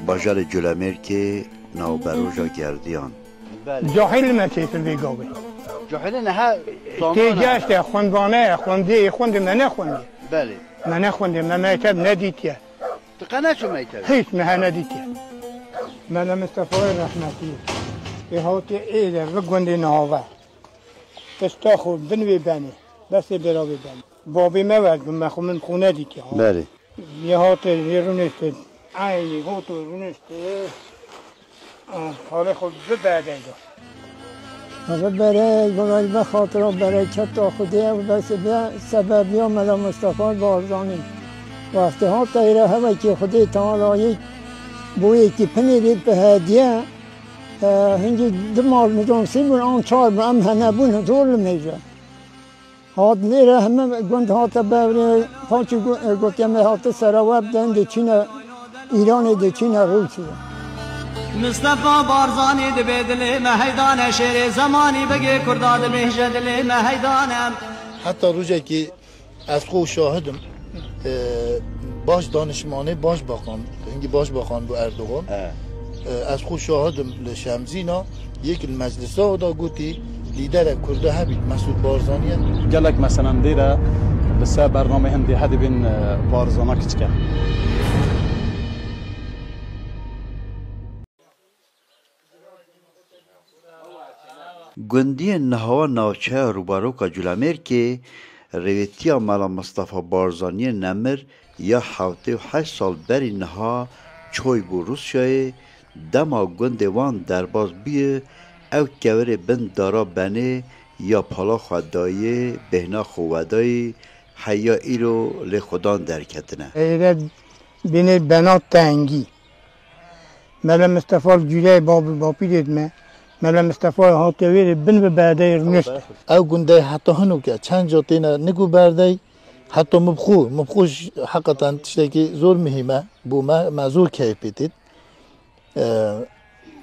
باجر جلمر که نوبروژا گردیان جاهل ما كيف البيقوي جاهل نه تيجاشت خوندوانه خوندي خوند من خوندي بله من خوندي ما ميتب نديتيا تقنا شو ميتب هيك ما نديتيا من مصطفى الرحمتي يهوتي إيه بقوندي نهوا تستاخو بنوي بني بس براوي بني بابي ما ود ما خو من خونه ديتيا بله يهوتي يرونست عيني هوتو رونست حالا خود ببرده برای برای به خاطر برای کتا خودی و بس بیا سببی ها ملا مصطفی بارزانی وقتی ها تایره هوا که خودی تعالی بویی که پنیرید به هدیه هنگی دمار مجانسی بون آن چار بون ام هنبون دول میجه هاد لیره همه گند هاتا ببری پاچی گوتیم هاتا سراوب دن چین ایران دی چین روسیه مصطفى بارزاني دبدل ما هيدان شير زماني بقي كرداد بهجدل ما هيدان حتی روزی که از خود شاهدم باش دانشمانه باش باخان اینگه باش باخان بو اردوغان از خود شاهدم لشمزینا یک المجلس ها دا گوتی لیدر کرده هبید مسعود بارزانیه قالك مثلا دیره بسا برنامه هندی هدی بین بارزانا کچکه گندی نهوا ناوچه روباروکا جلمر که رویتیا ملا مصطفى بارزانی نمر یا 78 سال بری نها چوی بو روسیای دما گند وان درباز بیه او کوره بند دارا بنه یا پالا خوددایه بهنا خوودای حیا ایرو لخودان درکتنه ایره بینه بنات تنگی ملا مصطفى جوله بابی دید من ملا مصطفى هاتویر بن به بعده رنشت او گنده حتی هنو که چند جا تینا نگو برده حتی مبخوش حقیقتا تشتی که زور مهمه بو ما زور کیف بیتید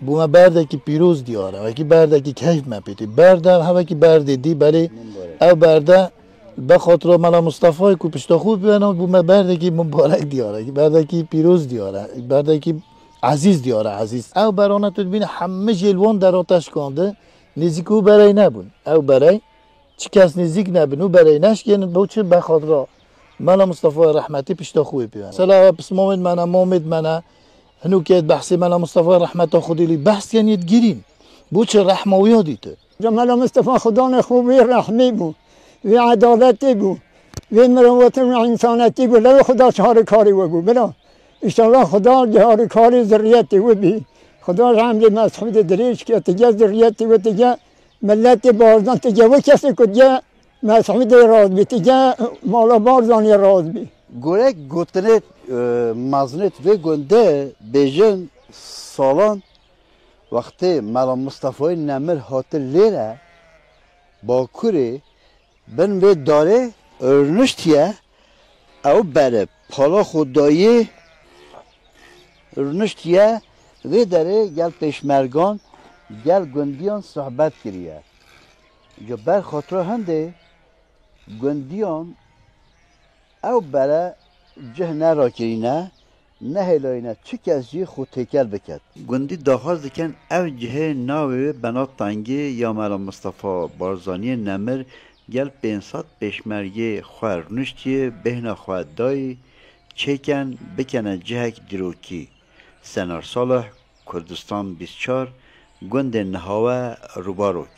بو ما برده که پیروز دیاره و که برده که کیف ما بیتید برده هوا که برده دی بله او برده به خاطر ملا مصطفى کو پشتا خوب بیانه بو ما برده که مبارک دیاره برده که پیروز دیاره برده که عزیز دیاره عزیز او برانه تو ببین همه جلوان در آتش کنده نزدیک او برای نبون او برای چی کس نزدیک نبون او برای نشکن با چه بخاطر ملا مصطفى رحمتی پشتا خوبی بیان سلام بس مومد منه هنو که بحث ملا مصطفى رحمت خودی لی بحث یعنی گیریم بو چه رحمویا دیته ملا مصطفى خدا خوبی رحمی بود و عدالتی بود و مروت و انسانیتی بود لو خدا چهار کاری بود بلا اشتغال خدا جهار کاری ذریتی و بی خدا رحمت مسعود دریش که تجا ذریتی و تجا ملت بارزان تجا و کسی که تجا مسعود راز بی تجا مالا بارزانی راز بی گوره گوتنه مزنت و گنده بیجن سالان وقتی ملا مصطفى نمر هات لیره با کوری بن و داره ارنشتیه او بره پالا خدایی رنشتیه و داره گل پیشمرگان گل گندیان صحبت کریه جا بر خاطر هنده گندیان او برای جه نرا کرینه نه هلاینه چه کسی خود تکل بکد گندی داخل دکن او جه ناوی بنا تنگی یا ملا مصطفى بارزانی نمر گل 500 پیشمرگی خواه رنشتیه بهنا خواه دای چکن بکنه جهک دروکی سنار صالح کردستان 24 گند نهاوه روباروک